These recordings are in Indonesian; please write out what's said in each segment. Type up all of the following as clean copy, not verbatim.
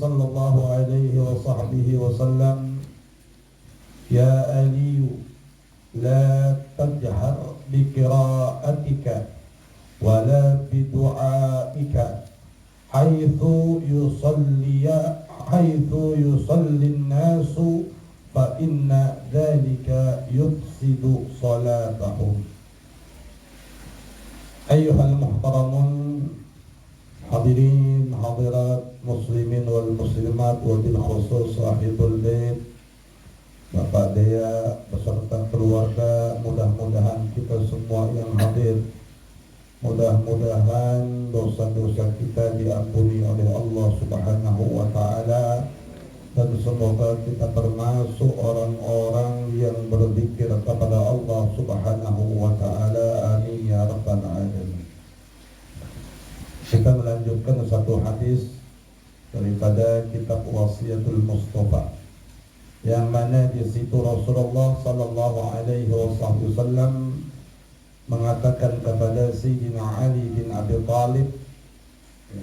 صلى الله عليه وصحبه وسلم يا علي لا تجهر بقراءتك ولا بدعائك حيث يصلي الناس فإن ذلك يفسد صلاتهم. أيها المحترمون hadirin hadirat muslimin wal muslimat wabil khusus sahibul bait, Bapak Dea beserta keluarga, mudah-mudahan kita semua yang hadir, mudah-mudahan dosa-dosa kita diampuni oleh Allah Subhanahu wa ta'ala, dan semoga kita termasuk orang-orang yang berzikir kepada Allah Subhanahu wa ta'ala. Amin ya rabbal alamin. Kita melanjutkan satu hadis daripada kitab Wasiyatul Mustafa, yang mana di situ Rasulullah sallallahu alaihi wasallam mengatakan kepada Sayyidina Ali bin Abi Thalib,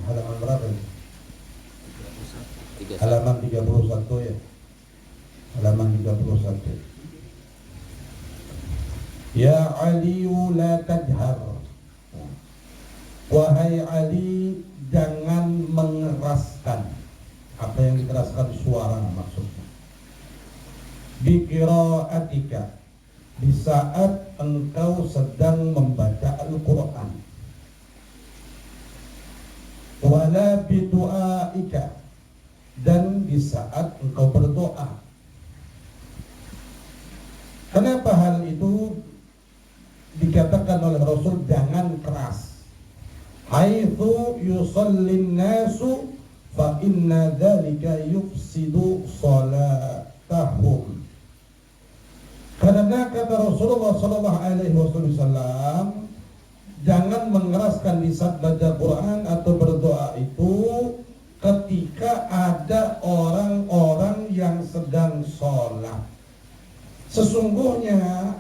halaman berapa? Halaman 31 ya. Halaman 31. Ya Ali la tajhar. Wahai Ali, jangan mengeraskan. Apa yang dikeraskan? Suara maksudnya. Biqiraatika, di saat engkau sedang membaca Al-Quran. Wala bidu'aika, dan di saat engkau berdoa. Kenapa hal itu dikatakan oleh Rasul jangan keras? Haitsu yusallin nasu fa inna dzalika yufsidu salatahum. Karena kata Rasulullah sallallahu alaihi wasallam, jangan mengeraskan di saat baca Quran atau berdoa itu ketika ada orang-orang yang sedang sholat. Sesungguhnya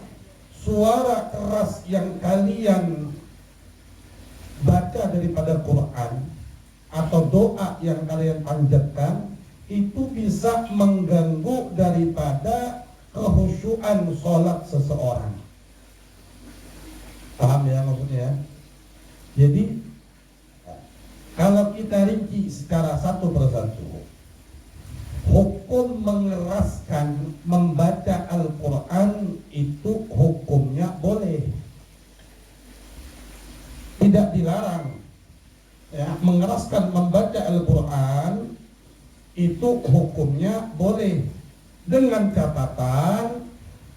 suara keras yang kalian baca daripada Quran atau doa yang kalian panjatkan itu bisa mengganggu daripada kehusyuan sholat seseorang. Paham ya maksudnya? Jadi kalau kita rinci secara satu persatu, hukum mengeraskan membaca Al-Quran itu hukumnya boleh, tidak dilarang. Ya, mengeraskan membaca Al-Quran itu hukumnya boleh, dengan catatan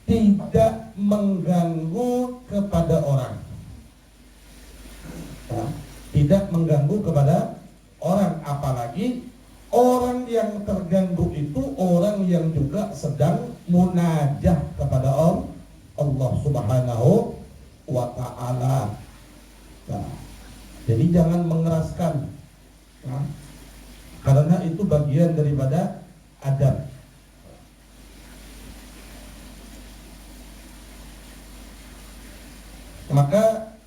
tidak mengganggu kepada orang. Ya, tidak mengganggu kepada orang, apalagi orang yang terganggu itu orang yang juga sedang munajah kepada Allah Subhanahu wa ta'ala. Nah, jadi jangan mengeraskan, nah, karena itu bagian daripada adab. Maka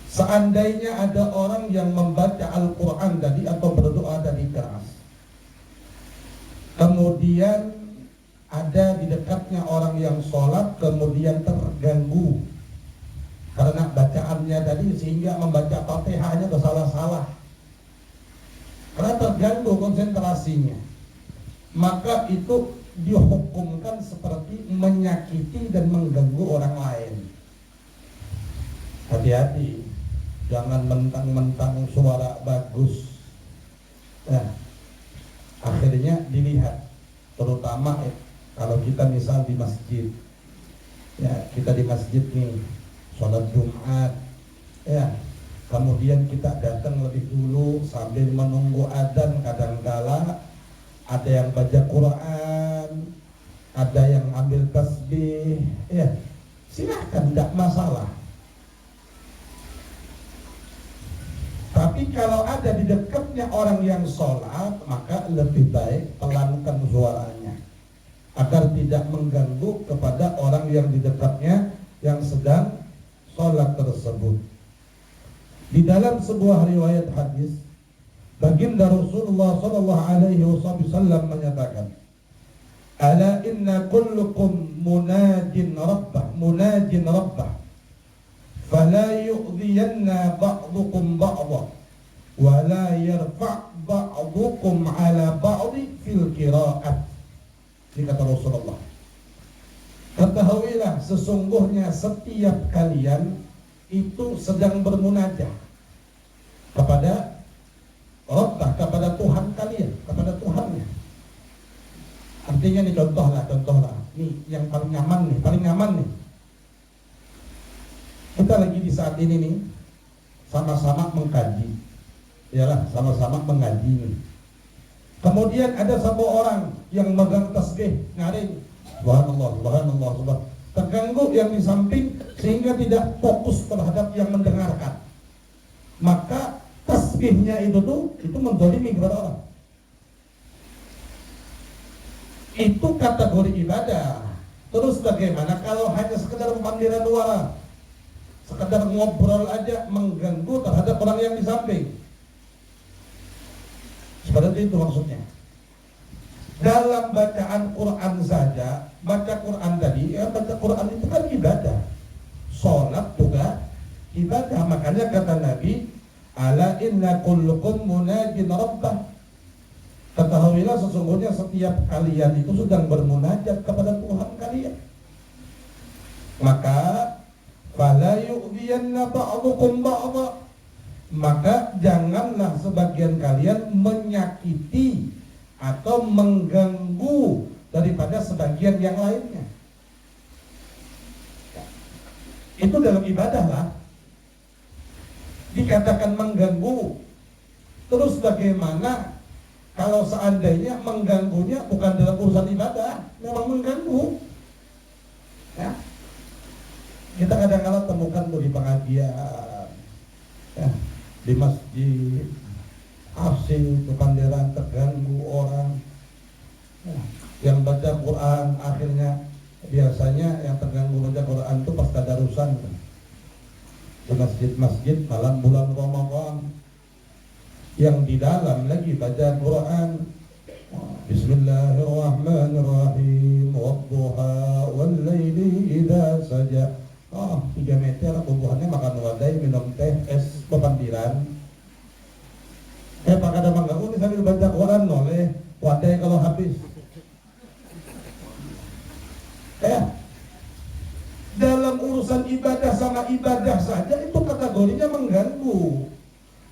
seandainya ada orang yang membaca Al-Quran tadi atau berdoa tadi keras, kemudian ada di dekatnya orang yang sholat kemudian terganggu karena bacaannya tadi sehingga membaca Fatihahnya salah-salah, karena terganggu konsentrasinya, maka itu dihukumkan seperti menyakiti dan mengganggu orang lain. Hati-hati, jangan mentang-mentang suara bagus, nah, akhirnya dilihat, terutama kalau kita misal di masjid, ya kita di masjid nih sholat Jumat, ya kemudian kita datang lebih dulu sambil menunggu adzan, kadangkala ada yang baca Quran, ada yang ambil tasbih, ya silahkan, tidak masalah. Tapi kalau ada di dekatnya orang yang sholat, maka lebih baik pelankan suaranya agar tidak mengganggu kepada orang yang di dekatnya yang sedang sholat tersebut. Di dalam sebuah riwayat hadis Baginda Rasulullah sallallahu alaihi wasallam menyatakan, ala inna kullukum munajin rabbah fala yu'dhiyanna ba'dukum ba'dha wa la yarfa' ba'dukum ala ba'di fil qira'at. Ini kata Rasulullah, ketahuilah sesungguhnya setiap kalian itu sedang bermunajah kepada Rabbah, kepada Tuhan kalian, kepada Tuhannya. Artinya nih contoh lah, nih yang paling nyaman nih. Kita lagi di saat ini nih sama-sama mengkaji, iyalah sama-sama mengaji nih. Kemudian ada satu orang yang megang tasbih, nyaring, subhanallah, terganggu yang di samping sehingga tidak fokus terhadap yang mendengarkan. Maka tasbihnya itu menzalimi kepada orang. Itu kategori ibadah. Terus bagaimana kalau hanya sekedar pemanggilan suara, sekedar ngobrol aja mengganggu terhadap orang yang di samping? Seperti itu maksudnya. Dalam bacaan Quran saja, baca Quran tadi, baca Quran itu kan ibadah. Sholat juga ibadah. Makanya kata Nabi, ala inna kullukum munajin rabbah. Ketahuilah sesungguhnya setiap kalian itu sedang bermunajat kepada Tuhan kalian. Maka fala yu'dhiyanna ba'dukum ba'dha, maka janganlah sebagian kalian menyakiti atau mengganggu daripada sebagian yang lainnya. Itu dalam ibadah lah dikatakan mengganggu. Terus bagaimana kalau seandainya mengganggunya bukan dalam urusan ibadah, memang mengganggu ya? Kita kadang-kadang temukan di pengajian ya, di masjid asing kepanderan terganggu orang ya, yang baca Quran akhirnya biasanya yang terganggu baca Quran itu pas tadarusan di masjid-masjid malam bulan Ramadan, yang di dalam lagi baca Quran Bismillahirrahmanirrahim wadduha wallaili idza saja. 3 meter bubuhannya makan wadai, minum teh, es pepandiran. Pak kada mengganggu nih sambil baca Quran noleh wadai kalau habis. Dalam urusan ibadah sama ibadah saja itu kategorinya mengganggu.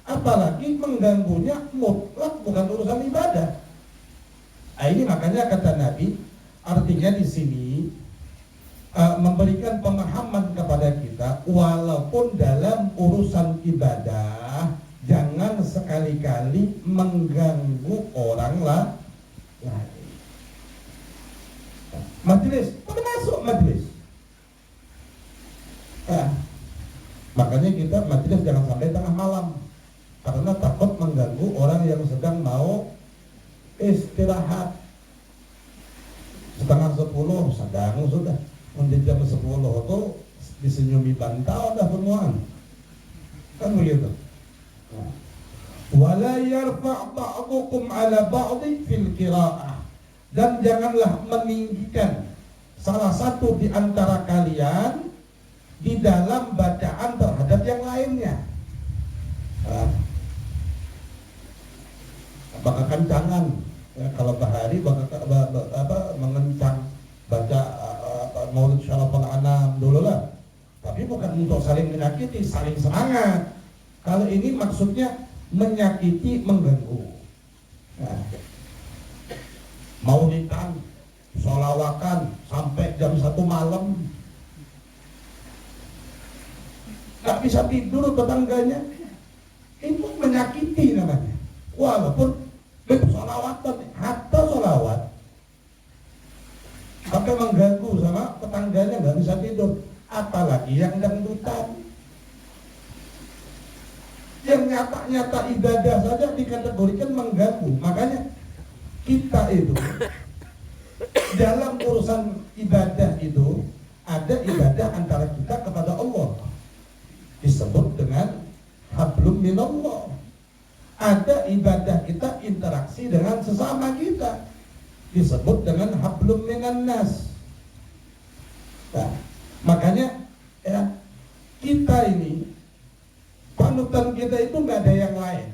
Apalagi mengganggunya mutlak bukan urusan ibadah. Ini makanya kata Nabi, artinya di sini memberikan pemahaman kepada kita, walaupun dalam urusan ibadah jangan sekali-kali mengganggu orang lain. Majelis, termasuk majelis. Makanya kita majelis jangan sampai tengah malam, karena takut mengganggu orang yang sedang mau istirahat. 9:30 sedang sudah, untuk jam 10 itu disenyumi bantal dah semua, kan begitu. Wala yarfa' ba'dukum ala ba'di fil qira'ah, dan janganlah meninggikan salah satu di antara kalian di dalam bacaan terhadap yang lainnya. Bakal kencangan ya, kalau bahari mengencang baca Maulid Syarafal Anam dulu lah, tapi bukan untuk saling menyakiti, saling semangat. Kalau ini maksudnya menyakiti, mengganggu. Maulidan, sholawakan sampai jam 1 malam, nggak bisa tidur tetangganya, itu menyakiti namanya. Walaupun sholawatan, hatta sholawat, sampai mengganggu sama tetangganya, nggak bisa tidur. Apalagi yang dangdutan, yang nyata-nyata ibadah saja dikategorikan mengganggu. Makanya kita itu dalam urusan ibadah itu ada ibadah antara kita kepada Allah, disebut dengan hablum minallah. ada ibadah kita interaksi dengan sesama kita, disebut dengan hablum minan nas. Nah, makanya ya, kita ini panutan kita itu nggak ada yang lain.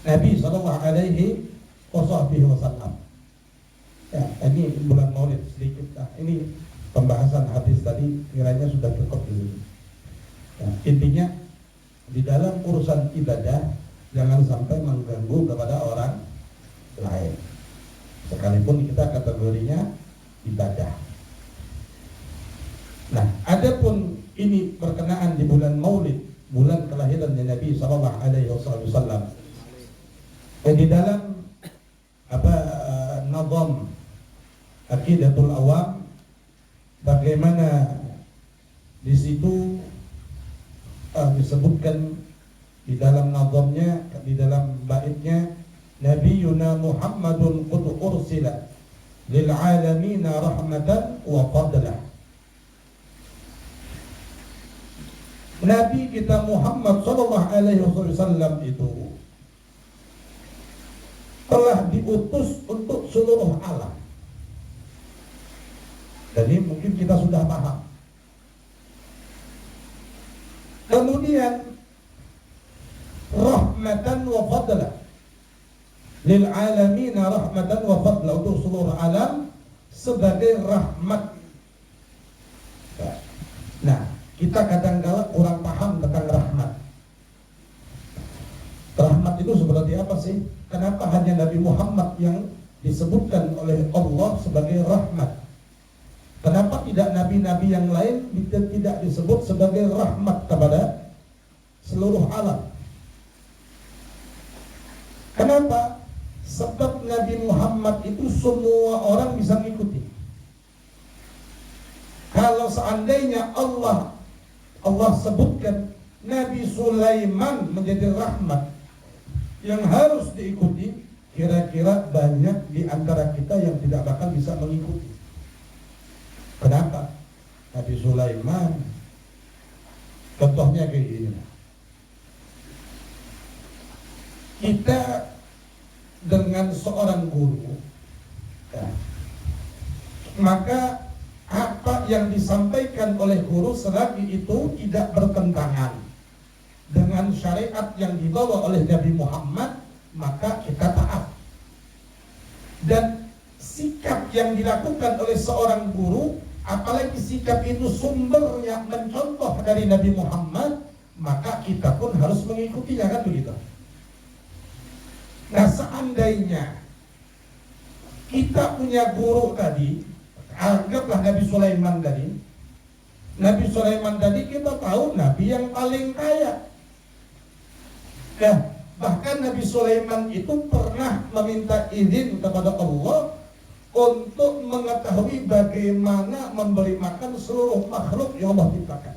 Nabi SAW. Ya, ini bulan Maulid sedikit. Nah, ini pembahasan hadis tadi kiranya sudah cukup dulu. Ya, intinya di dalam urusan ibadah jangan sampai mengganggu kepada orang lain, sekalipun kita kategorinya ibadah. Nah, adapun ini berkenaan di bulan Maulid, bulan kelahiran Nabi SAW. Di dalam nazam Aqidatul Awam, bagaimana di situ disebutkan di dalam nazamnya, di dalam baitnya, Nabiyuna Muhammadun qad ursila lil alamin rahmatan wa fadla. Nabi kita Muhammad sallallahu alaihi wasallam itu telah diutus untuk seluruh alam. Jadi mungkin kita sudah paham. Kemudian rahmatan wa fadla lil alamin, rahmatan wa fadla, untuk seluruh alam sebagai rahmat. Nah, kita kadang-kala kurang paham tentang rahmat. Rahmat itu seperti apa sih? Kenapa hanya Nabi Muhammad yang disebutkan oleh Allah sebagai rahmat? Kenapa tidak nabi-nabi yang lain tidak disebut sebagai rahmat kepada seluruh alam? Kenapa? Sebab Nabi Muhammad itu semua orang bisa mengikuti. Kalau seandainya Allah sebutkan Nabi Sulaiman menjadi rahmat yang harus diikuti, kira-kira banyak di antara kita yang tidak bakal bisa mengikuti. Kenapa? Nabi Sulaiman, contohnya kayak gini. Kita dengan seorang guru, ya, maka apa yang disampaikan oleh guru selagi itu tidak bertentangan dengan syariat yang dibawa oleh Nabi Muhammad, maka kita taat. Dan sikap yang dilakukan oleh seorang guru, apalagi sikap itu sumbernya mencontoh dari Nabi Muhammad, maka kita pun harus mengikutinya, kan begitu. Nah, seandainya kita punya guru tadi, anggaplah Nabi Sulaiman tadi. Nabi Sulaiman tadi kita tahu Nabi yang paling kaya. Ya, bahkan Nabi Sulaiman itu pernah meminta izin kepada Allah untuk mengetahui bagaimana memberi makan seluruh makhluk yang Allah ciptakan.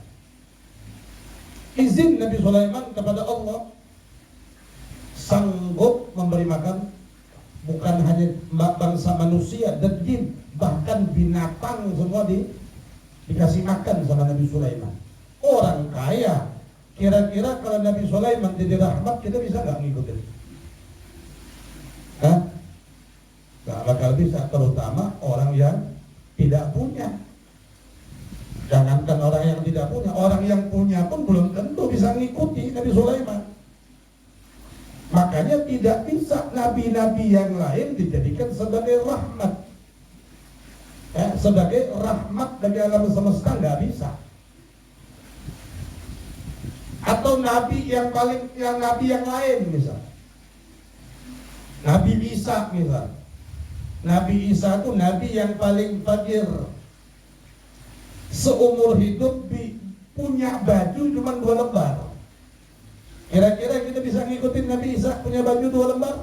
Izin Nabi Sulaiman kepada Allah, sanggup memberi makan bukan hanya bangsa manusia dan jin, bahkan binatang semua dikasih makan sama Nabi Sulaiman. Orang kaya. Kira-kira kalau Nabi Sulaiman jadi rahmat, kita bisa nggak ngikutin? Hah? Nggak bakal bisa, terutama orang yang tidak punya. Jangankan orang yang tidak punya, orang yang punya pun belum tentu bisa ngikuti Nabi Sulaiman. Makanya tidak bisa nabi-nabi yang lain dijadikan sebagai rahmat. Sebagai rahmat bagi alam semesta, nggak bisa. Atau nabi yang nabi yang lain, misal Nabi Isa, misal Nabi Isa itu nabi yang paling fakir, seumur hidup punya baju cuma 2 lembar. Kira-kira kita bisa ngikutin Nabi Isa punya baju 2 lembar?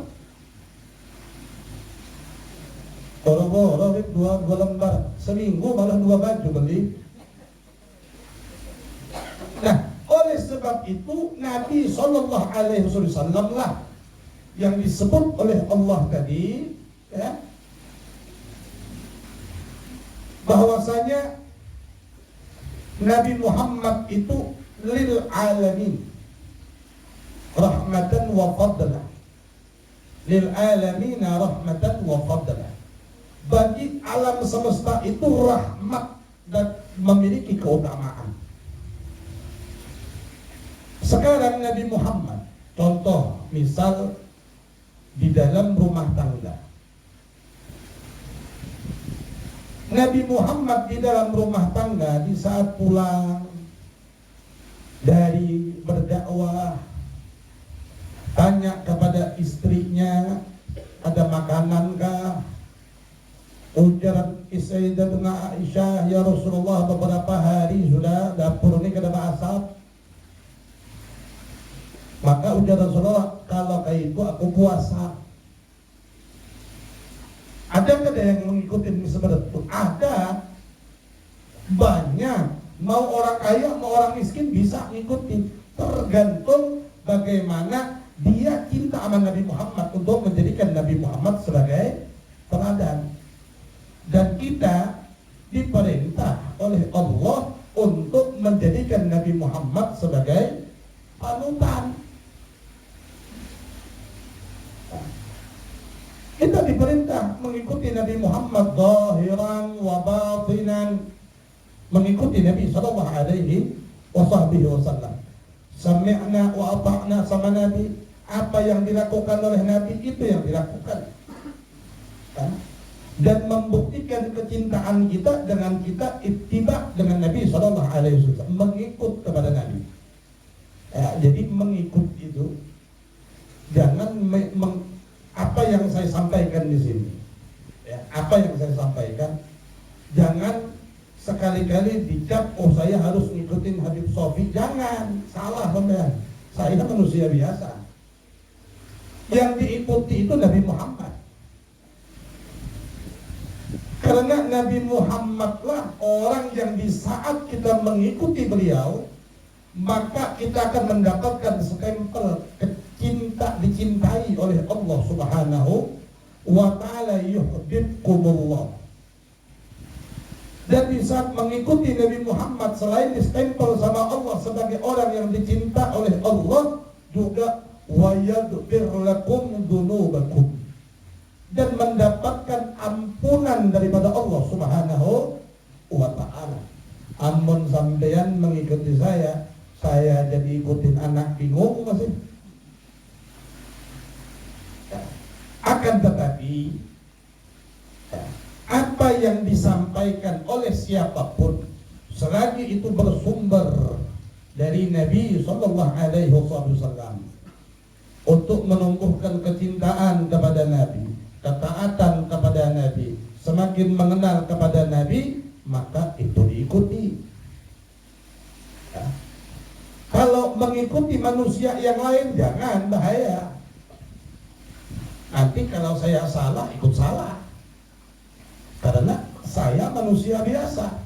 Boro-boro 2 lembar, seminggu malah 2 baju beli. Nah, oleh sebab itu Nabi Sallallahu Alaihi Wasallam lah yang disebut oleh Allah tadi, ya, bahwasanya Nabi Muhammad itu lil alamin, rahmatan wa fadla. Lil alamina rahmatan wa fadla. Bagi alam semesta itu rahmat dan memiliki keutamaan. Sekarang Nabi Muhammad, contoh misal di dalam rumah tangga. Nabi Muhammad di dalam rumah tangga di saat pulang dari berdakwah, tanya kepada istrinya, ada makanankah? Ujar Sayyidatuna Aisyah, ya Rasulullah, beberapa hari sudah dapur ini kena asap. Maka ujar Rasulullah, kalau kayak itu aku puasa. Ada nggak yang mengikuti seperti itu? Ada, banyak. Mau orang kaya, mau orang miskin bisa ngikutin. Tergantung bagaimana dia cinta sama Nabi Muhammad untuk menjadikan Nabi Muhammad sebagai teladan. Dan kita diperintah oleh Allah untuk menjadikan Nabi Muhammad sebagai panutan. Kita diperintah mengikuti Nabi Muhammad zahiran wa batinan, mengikuti Nabi sallallahu alaihi wasallam. Sami'na wa ata'na sama Nabi, apa yang dilakukan oleh Nabi itu yang dilakukan. Dan membuktikan kecintaan kita dengan kita ittiba dengan Nabi sallallahu alaihi wasallam, mengikut kepada Nabi. Jadi mengikut itu jangan apa yang saya sampaikan di sini. Apa yang saya sampaikan jangan sekali-kali dicap, oh saya harus ngikutin Habib Sofi. Jangan, salah teman. Saya manusia biasa. Yang diikuti itu Nabi Muhammad. Karena Nabi Muhammadlah orang yang di saat kita mengikuti beliau, maka kita akan mendapatkan stempel dicintai oleh Allah Subhanahu wa ta'ala, yuhibbukumullah. Dan di saat mengikuti Nabi Muhammad, selain distempel sama Allah sebagai orang yang dicinta oleh Allah, juga wa yaghfir lakum dzunubakum, dan mendapatkan ampunan daripada Allah Subhanahu wa ta'ala. Amun sampeyan mengikuti saya jadi ikutin anak bingung masih. Akan tetapi apa yang disampaikan oleh siapapun selagi itu bersumber dari Nabi sallallahu alaihi wasallam untuk menumbuhkan kecintaan kepada Nabi, ketaatan kepada Nabi, semakin mengenal kepada Nabi, maka itu diikuti. Kalau mengikuti manusia yang lain, jangan, bahaya. Nanti kalau saya salah, ikut salah. Karena saya manusia biasa.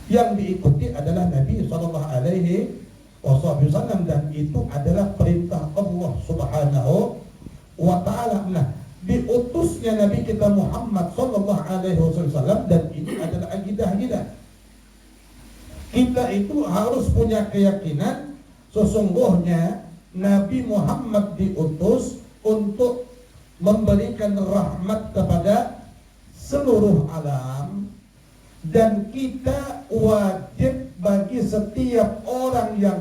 Yang diikuti adalah Nabi sallallahu alaihi wasallam, dan itu adalah perintah Allah Subhanahu wa ta'ala. Nah, diutusnya Nabi kita Muhammad sallallahu alaihi wasallam, dan ini adalah akidah kita. Kita itu harus punya keyakinan sesungguhnya Nabi Muhammad diutus untuk memberikan rahmat kepada seluruh alam, dan kita wajib bagi setiap orang yang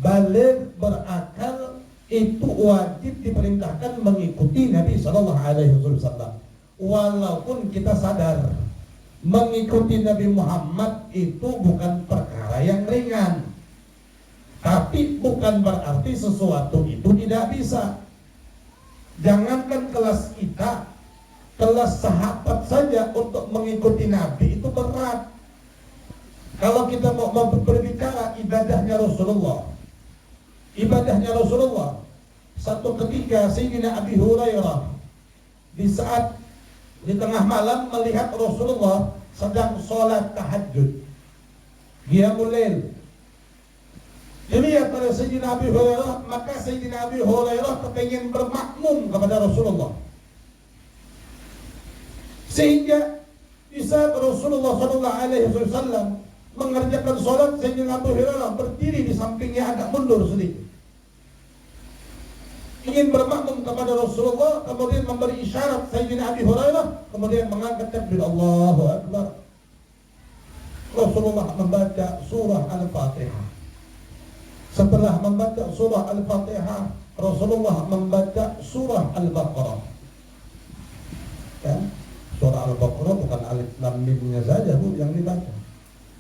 baligh berakal itu wajib diperintahkan mengikuti Nabi sallallahu alaihi wasallam. Walaupun kita sadar mengikuti Nabi Muhammad itu bukan perkara yang ringan, tapi bukan berarti sesuatu itu tidak bisa. Jangankan kelas kita, kelas sahabat saja untuk mengikuti Nabi itu berat. Kalau kita mau berbicara ibadahnya Rasulullah, satu ketika Sayyidina Abi Hurairah di saat di tengah malam melihat Rasulullah sedang sholat tahajud, Qiyamul Lail. Dilihat oleh Sayyidina Abi Hurairah, maka Sayyidina Abi Hurairah kepingin bermakmum kepada Rasulullah. Sehingga di saat Rasulullah SAW mengerjakan sholat, Sayyidina Abu Hurairah berdiri di sampingnya agak mundur sedikit. ingin bermakmum kepada Rasulullah, kemudian memberi isyarat Sayyidina Abi Hurairah, kemudian mengangkat takbir Allahu Akbar. Rasulullah membaca surah Al-Fatihah. Setelah membaca surah Al-Fatihah, Rasulullah membaca surah Al-Baqarah. Ya, surah Al-Baqarah bukan alif lam mimnya saja Bu yang dibaca.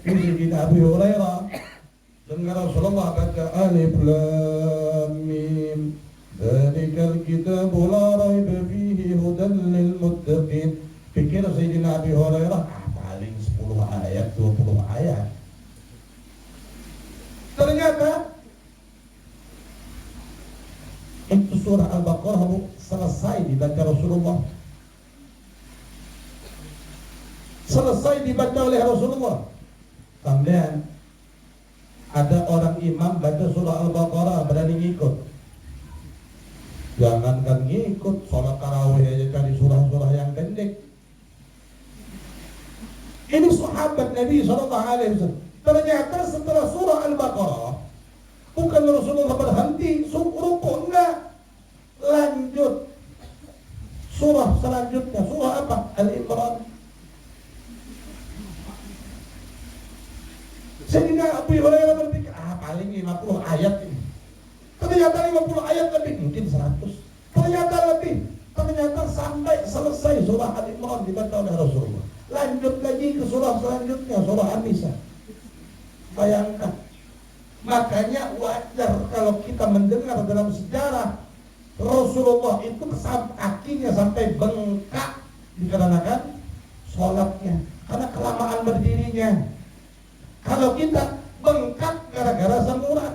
Ini Sayyidina Abi Hurairah dengar Rasulullah baca alif lam mim. Dzalikal kitabu la raiba fihi hudan lil muttaqin. Pikir Sayyidina Abi Hurairah paling 10 ayat, 20 ayat. Ternyata itu surah Al-Baqarah selesai dibaca Rasulullah. Selesai dibaca oleh Rasulullah. Kemudian ada orang imam baca surah Al-Baqarah berani ngikut. Jangankan ngikut, sholat tarawih aja cari surah-surah yang pendek. Ini sahabat Nabi SAW. Ternyata setelah surah Al-Baqarah, bukan Rasulullah berhenti, ruku enggak, lanjut surah selanjutnya. Surah apa? Al-Imran. Sehingga Abu Hurairah berpikir, paling 50 ayat ini. Ternyata 50 ayat lebih, mungkin 100. Ternyata lebih. Ternyata sampai selesai surah Al-Imran dibaca oleh Rasulullah. Lanjut lagi ke surah selanjutnya, surah An-Nisa. Bayangkan. Makanya wajar kalau kita mendengar dalam sejarah Rasulullah itu kakinya sampai bengkak dikarenakan sholatnya, karena kelamaan berdirinya. Kalau kita bengkak gara-gara samurat.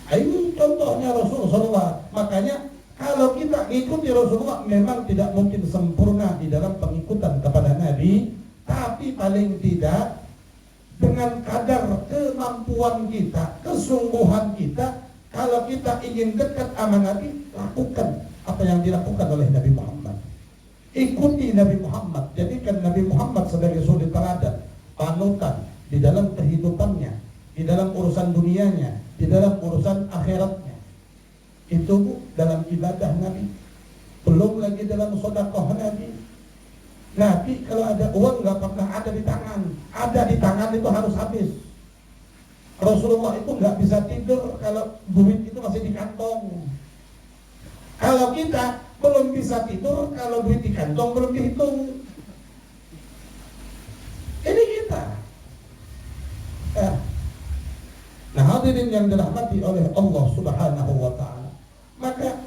Ini contohnya Rasulullah. Makanya kalau kita ikuti Rasulullah, memang tidak mungkin sempurna di dalam pengikutan kepada Nabi, tapi paling tidak dengan kadar kemampuan kita, kesungguhan kita, kalau kita ingin dekat sama Nabi, lakukan apa yang dilakukan oleh Nabi Muhammad. Ikuti Nabi Muhammad, jadikan Nabi Muhammad sebagai suri teladan, panutan di dalam kehidupannya, di dalam urusan dunianya, di dalam urusan akhiratnya. Itu dalam ibadah Nabi. Belum lagi dalam sedekah Nabi. Nabi kalau ada uang nggak pernah ada di tangan. Ada di tangan itu harus habis. Rasulullah itu nggak bisa tidur kalau duit itu masih di kantong. Kalau kita belum bisa tidur kalau duit di kantong belum dihitung. Ini kita. Ya. Nah, hadirin yang dirahmati oleh Allah Subhanahu wa Ta'ala, maka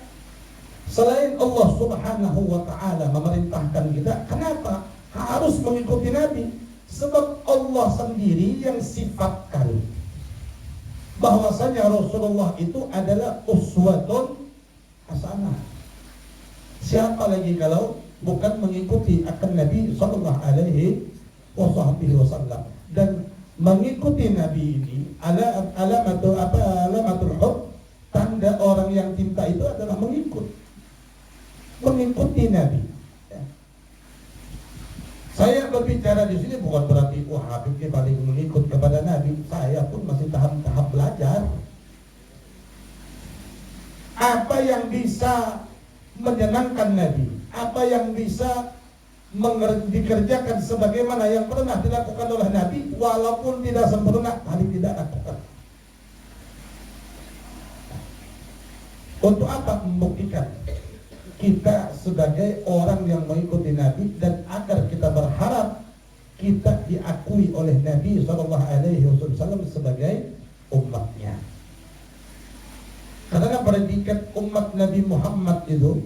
selain Allah Subhanahu wa Ta'ala memerintahkan kita, kenapa harus mengikuti Nabi? Sebab Allah sendiri yang sifatkan bahwasanya Rasulullah itu adalah uswatun hasanah. Siapa lagi kalau bukan mengikuti akan Nabi sallallahu alaihi wasallam. Dan mengikuti Nabi ini alamatul hub, tanda orang yang cinta itu adalah mengikuti Nabi. Ya. Saya berbicara di sini bukan berarti Habib ini paling mengikut kepada Nabi. Saya pun masih tahap belajar. Apa yang bisa menyenangkan Nabi, apa yang bisa dikerjakan sebagaimana yang pernah dilakukan oleh Nabi, walaupun tidak sempurna, paling tidak lakukan. Untuk apa? Membuktikan kita sebagai orang yang mengikuti Nabi, dan agar kita berharap kita diakui oleh Nabi SAW sebagai umatnya. Karena predikat umat Nabi Muhammad itu,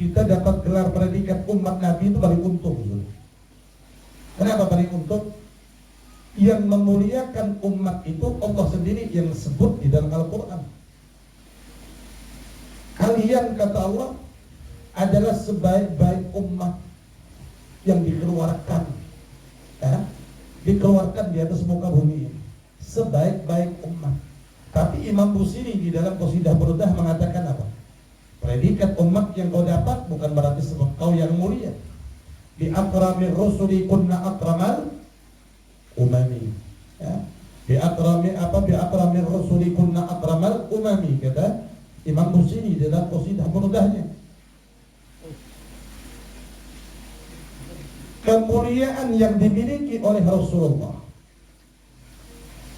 kita dapat gelar predikat umat Nabi itu paling untung. Kenapa paling untung? Yang memuliakan umat itu Allah sendiri yang sebut di dalam Al-Quran. Kalian, kata Allah, adalah sebaik-baik umat yang dikeluarkan, ya? Dikeluarkan di atas muka bumi, sebaik-baik umat. Tapi Imam Busiri di dalam Qasidah Burdah mengatakan apa? Predikat umat yang kau dapat bukan berarti sebab kau yang mulia. Bi akramir rusuli kunna akramal umami. Ya. Bi akrami rasuli kunna akramal umami, kata Imam Busiri dalam qasidah burdahnya. Kemuliaan yang dimiliki oleh Rasulullah,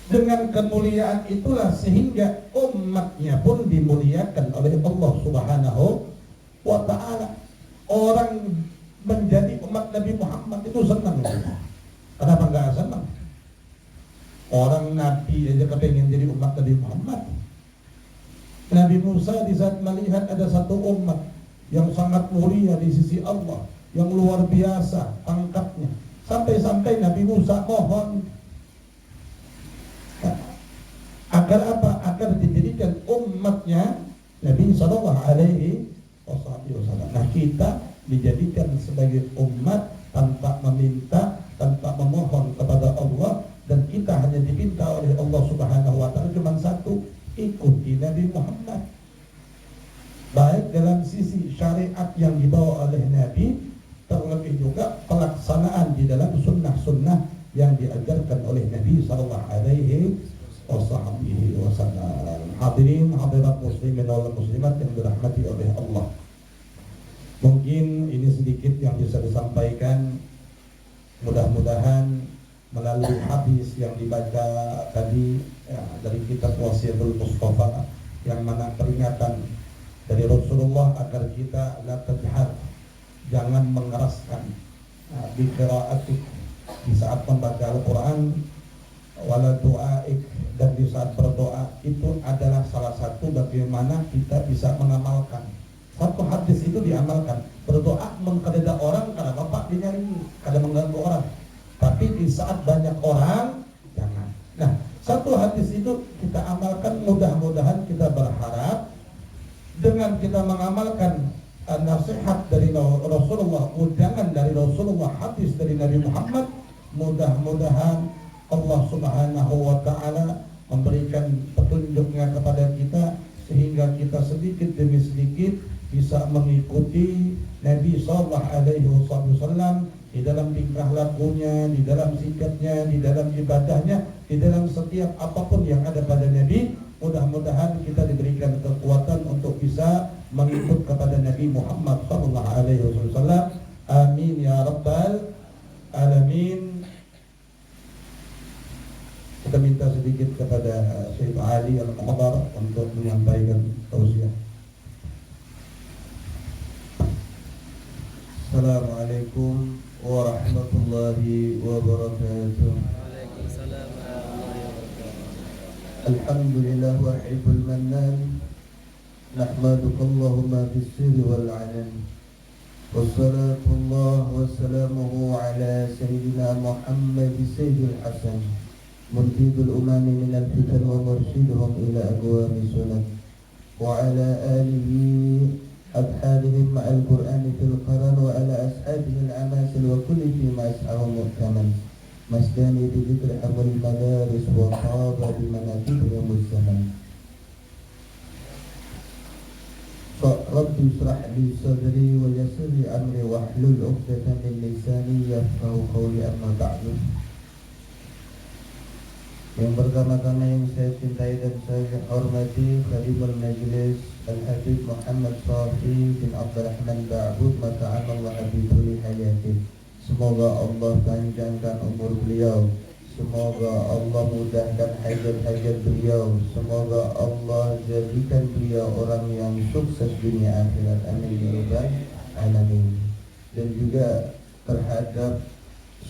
dengan kemuliaan itulah sehingga umatnya pun dimuliakan oleh Allah Subhanahu wa ta'ala. Orang menjadi umat Nabi Muhammad itu senang. Kenapa enggak senang? Orang Nabi aja kepengen jadi umat Nabi Muhammad. Nabi Musa di saat melihat ada satu umat yang sangat mulia di sisi Allah, yang luar biasa pangkatnya, sampai-sampai Nabi Musa mohon agar apa? Agar didirikan umatnya Nabi Sallallahu Alaihi Wasallam. Nah, kita dijadikan sebagai umat tanpa meminta, tanpa memohon kepada Allah, dan kita hanya diminta oleh Allah Subhanahu wa ta'ala cuma satu, ikuti Nabi Muhammad. Baik dalam sisi syariat yang dibawa oleh Nabi, terlebih juga pelaksanaan di dalam sunnah-sunnah yang diajarkan oleh Nabi Sallallahu Alaihi Wasallam. Hadirin hadirat muslimin wal muslimat yang dirahmati oleh Allah. Mungkin ini sedikit yang bisa disampaikan. Mudah-mudahan melalui hadis yang dibaca tadi ya, dari kitab Wasiyatul Mustafa, yang mana peringatan dari Rasulullah agar kita la tajhar, jangan mengeraskan di qiraatik, di saat membaca Al-Quran, wala du'aik, dan di saat berdoa. Itu adalah salah satu bagaimana kita bisa mengamalkan. Satu hadis itu diamalkan. Berdoa mengkadada orang karena bapak dinyari, kada mengganggu orang. Tapi di saat banyak orang, jangan. Nah, satu hadis itu kita amalkan, mudah-mudahan kita berharap dengan kita mengamalkan nasihat dari Rasulullah, ujangan dari Rasulullah, hadis dari Nabi Muhammad, mudah-mudahan Allah Subhanahu wa ta'ala memberikan petunjuknya kepada kita, sehingga kita sedikit demi sedikit bisa mengikuti Nabi Sallallahu Alaihi Wasallam di dalam tingkah lakunya, di dalam sikapnya, di dalam ibadahnya, di dalam setiap apapun yang ada pada Nabi. Mudah-mudahan kita diberikan kekuatan untuk bisa mengikut kepada Nabi Muhammad Sallallahu Alaihi Wasallam. Amin ya rabbal alamin. Kita minta sedikit kepada Syekh Ali Al-Qadar untuk menyampaikan tausiah. Assalamualaikum warahmatullahi wabarakatuh. Waalaikumsalam warahmatullahi wabarakatuh. Alhamdulillah wahibul mannan, nahmaduka Allahumma bis-sirri wal 'alan. Wassalatullah wassalamuhu ala sayyidina Muhammad sayyidil hasan, munqidul umami minal fitan wa mursyidhum ila aqwami sunnah, wa ala alihi أبحالهم مع القرآن في القرآن وعلى أصحابه العماسل وكل فيما أسعوا مؤتمن مسداني بذكر حمل المدارس وطاب بمناكبهم الزمن. رب اشرح لي صدري ويسر لي أمري واحلل عقدة من لساني يفقهوا قولي أما بعد. Yang pertama-tama yang saya cintai dan saya hormati Khadimul Majlis Al-Habib Muhammad Shafi bin Abdurrahman Ba'bud mata'amallah abiduli hayati. Semoga Allah panjangkan umur beliau, semoga Allah mudahkan hajat-hajat beliau, semoga Allah jadikan beliau orang yang sukses dunia akhirat. Amin ya rabbal alamin. Dan juga terhadap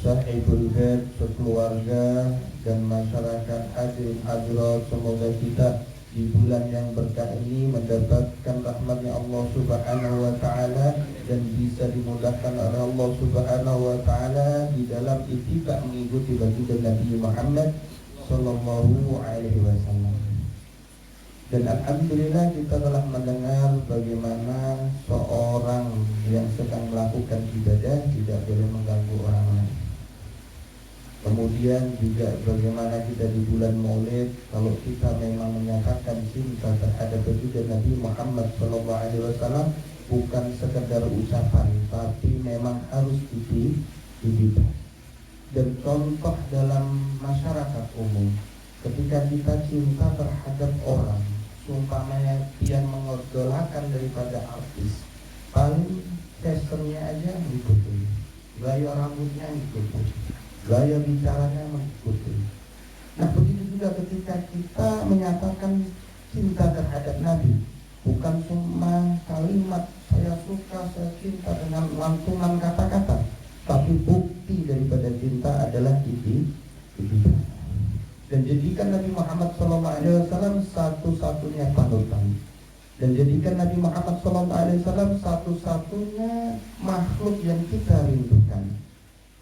sahibul bait, sekeluarga dan masyarakat hadirin hadirat, semoga kita di bulan yang berkah ini mendapatkan rahmatnya Allah Subhanahu wa ta'ala dan bisa dimudahkan oleh Allah Subhanahu wa ta'ala di dalam ittiba mengikuti baginda Nabi Muhammad sallallahu alaihi wasallam. Dan alhamdulillah kita telah mendengar bagaimana seorang yang sedang melakukan ibadah tidak boleh mengganggu orang lain. Kemudian juga bagaimana kita di bulan Maulid, kalau kita memang menyatakan cinta terhadap baginda Nabi Muhammad SAW, bukan sekedar ucapan, tapi memang harus dididik. Dan contoh dalam masyarakat umum, Ketika kita cinta terhadap orang, seumpamanya dia mengidolakan daripada artis, paling fashionnya aja ngikutin, gaya rambutnya ngikutin, gaya bicaranya mengikuti. Nah begitu juga ketika kita menyatakan cinta terhadap Nabi, bukan cuma kalimat saya suka, saya cinta dengan lantunan kata-kata, tapi bukti daripada cinta adalah ini. Dan jadikan Nabi Muhammad SAW satu-satunya panutan, dan jadikan Nabi Muhammad SAW satu-satunya makhluk yang kita rindukan.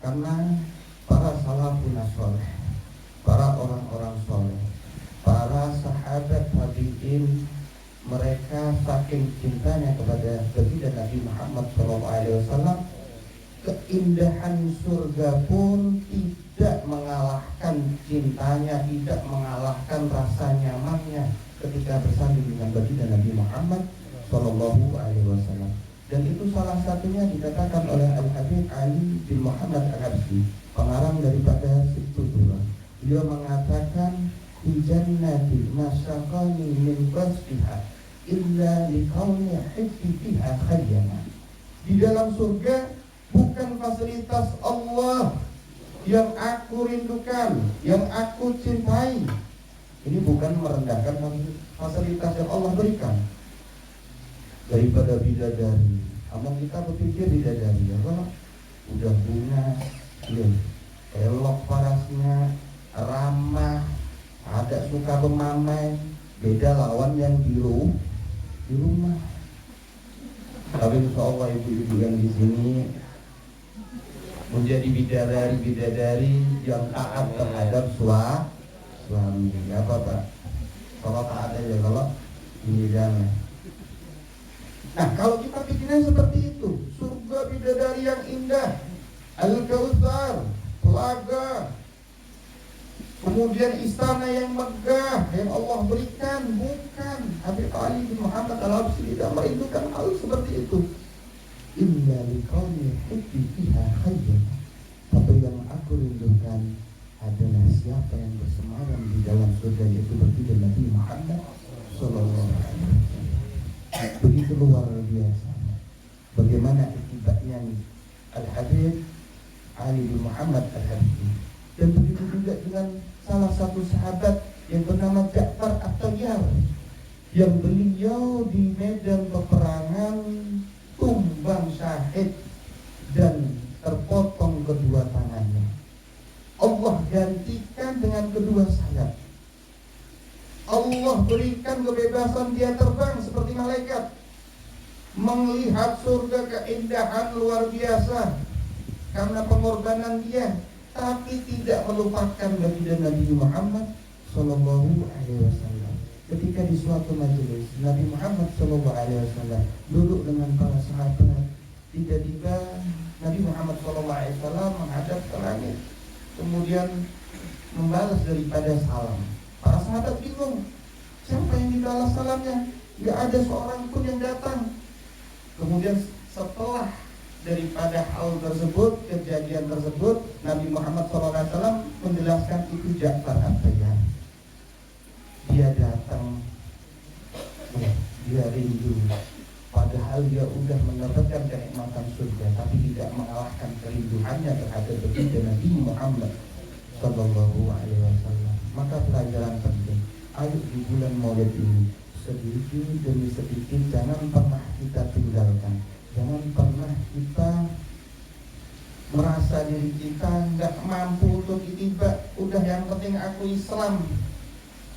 Karena para salafun saleh, para orang-orang soleh, para sahabat tabi'in, mereka saking cintanya kepada baginda Nabi Muhammad SAW, keindahan surga pun tidak mengalahkan cintanya, tidak mengalahkan rasa nyamannya ketika bersanding dengan baginda Nabi Muhammad SAW. Dan itu salah satunya dikatakan oleh Al-Habib Ali bin Muhammad Al-Habsyi, pengarang daripada Sittudurah. Beliau mengatakan, "Ijannati masyaqani min qasdiha illa liqauni hibbi fiha khayyana." Di dalam surga bukan fasilitas Allah yang aku rindukan, yang aku cintai. Ini bukan merendahkan fasilitas yang Allah berikan. Daripada bidadari, namun kita berpikir bidadari apa? Udah bunga, elok parasnya, ramah, ada suka bermamai. Beda lawan yang di rumah. Tapi insya Allah ibu-ibu yang di sini menjadi bidadari yang taat terhadap suami. Ya Pak. Kalau taat aja, kalau ini jangan. Nah kalau kita pikirnya seperti itu, surga bidadari yang indah, Al-Kautsar, telaga, kemudian istana yang megah yang Allah berikan, bukan. Habib Ali bin Muhammad Al-Habsyi tidak merindukan hal seperti itu. Illa liqauni hibbi fiha khayyan. Tapi yang aku rindukan adalah siapa yang bersemayam di dalam surga, yaitu baginda Nabi Muhammad sallallahu alaihi wasallam. Begitu luar biasa bagaimana akibatnya Al-Habib Ali bin Muhammad Al-Habsyi. Dan begitu juga dengan salah satu sahabat yang bernama Ja'far At-Tayyar, yang beliau di medan peperangan tumbang syahid dan terpotong kedua tangannya. Allah gantikan dengan kedua sayap. Allah berikan kebebasan dia terbang seperti malaikat, melihat surga, keindahan luar biasa karena pengorbanan dia, tapi tidak melupakan baginda Nabi Muhammad sallallahu alaihi wasallam. Ketika di suatu majelis Nabi Muhammad sallallahu alaihi wasallam duduk dengan para sahabat, tiba-tiba Nabi Muhammad sallallahu alaihi wasallam menghadap ke langit, kemudian membalas daripada salam. Para sahabat bingung, siapa yang dibalas salamnya? Gak ada seorang pun yang datang. Kemudian setelah daripada hal tersebut, kejadian tersebut, Nabi Muhammad SAW menjelaskan itu Ja'far At-Tayyar. Dia datang, dia rindu, padahal dia sudah mendapatkan kenikmatan surga, tapi tidak mengalahkan kerinduannya terhadap baginda Nabi Muhammad sallallahu alaihi wasallam. Maka pelajaran penting, ayo di bulan Maulid ini sedikit demi sedikit jangan pernah kita tinggalkan. Jangan pernah kita merasa diri kita nggak mampu untuk ditiba. Udah yang penting aku Islam,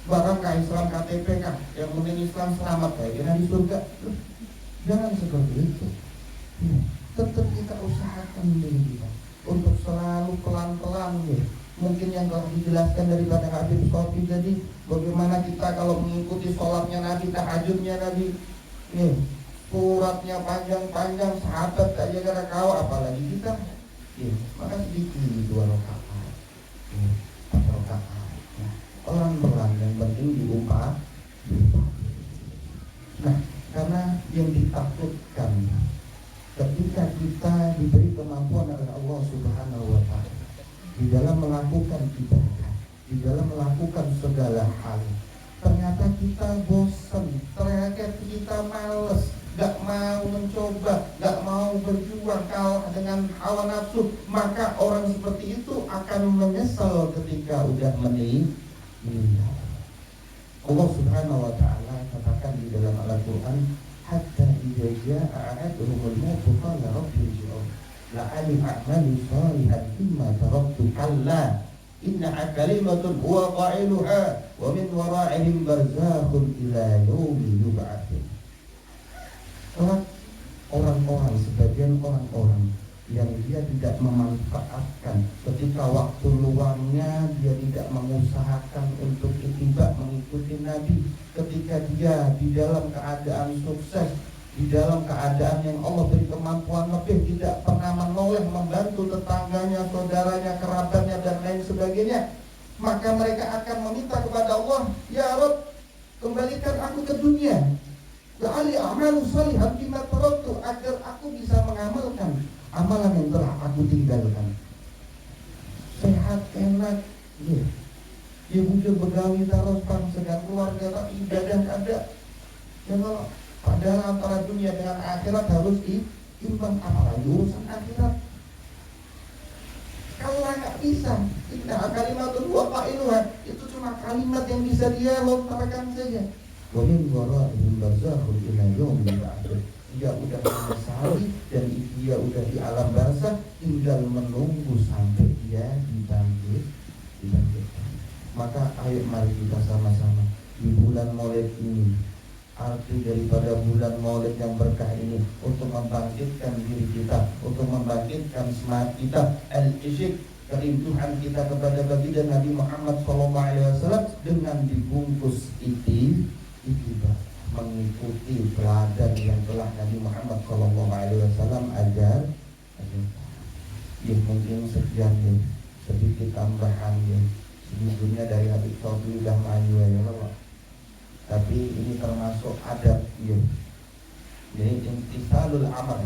barangkah Islam KTP kah, yang penting Islam selamat kayak di surga. Jangan seperti itu. Tetap kita usahakan diri kita untuk selalu pelan-pelan ya. Mungkin yang telah dijelaskan daripada Habib Sofi tadi, bagaimana kita kalau mengikuti sholatnya Nabi, tahajudnya Nabi, nih suratnya panjang-panjang, sahabat aja gara kau, apalagi kita. Maka sedikit 2 rakaat, 4 rakaat. Nah, pelan-pelan, yang penting diupah. Nah, karena yang ditakutkan ketika kita diberi kemampuan oleh Allah Subhanahu wa Ta'ala di dalam melakukan ibadah, di dalam melakukan segala hal. Ternyata kita bosan, ternyata kita males, gak mau mencoba, gak mau berjuang kalah dengan hawa nafsu. Maka orang seperti itu akan menyesal ketika udah meninggal. Allah Subhanahu wa ta'ala katakan di dalam Al-Quran, hatta idza jaa ahaduhumul mautu qala rabbi irji'un la'ali a'malu shalihan mimma taraktu kalla innaha kalimatun huwa qailuha wa min wara'ihim barzakhun ila yaumi yub'atsun. Orang-orang, sebagian orang-orang yang dia tidak memanfaatkan ketika waktu luangnya, dia tidak mengusahakan untuk ittiba mengikuti Nabi, ketika dia di dalam keadaan sukses, di dalam keadaan yang Allah beri kemampuan lebih, tidak pernah menoleh membantu tetangganya, saudaranya, kerabatnya dan lain sebagainya, maka mereka akan meminta kepada Allah, ya Rabb, kembalikan aku ke dunia, la'ali a'malu shalihan bima taraktu, agar aku bisa mengamalkan amalan yang telah aku tinggalkan. Sehat, enak, ya. Dia butuh begawi taruh dengan keluarga, tak ibadah ada. Ya kalau padahal antara dunia dengan akhirat harus diimbang, apalagi urusan akhirat. Kalau nggak bisa, inna kalimatun huwa qailuha, itu cuma kalimat yang bisa dia lontarkan saja. Wa min wara'ihim barzakhun ila yaumil ba'ts. Dia udah menyesali dan dia udah di alam barzakh, tinggal menunggu sampai dia dibangkitkan. Maka ayo mari kita sama-sama di bulan Maulid ini, arti daripada bulan Maulid yang berkah ini, untuk membangkitkan diri kita, untuk membangkitkan semangat kita, al-ishq, kerinduan kita kepada baginda Nabi Muhammad SAW, dengan dibungkus ittiba, mengikuti teladan yang telah Nabi Muhammad SAW ajar. Ya mungkin sekian ya, sedikit tambahan ya. Sejujurnya dari Habib Sofi udah maju ya Allah. Tapi ini termasuk adab ya. Jadi imtisalul amal,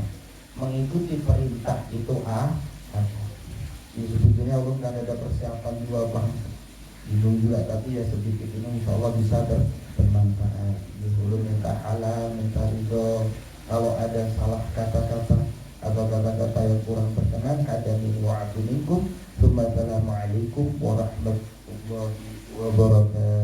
mengikuti perintah itu adab. Ini sebetulnya belum ada persiapan dua bang. Belum juga, tapi ya sedikit ini insya Allah bisa bermanfaat. Belum minta halal, minta ridho. Kalau ada salah kata-kata atau kata-kata yang kurang berkenan, ada min wa'afu minkum. Assalamualaikum warahmatullahi wabarakatuh.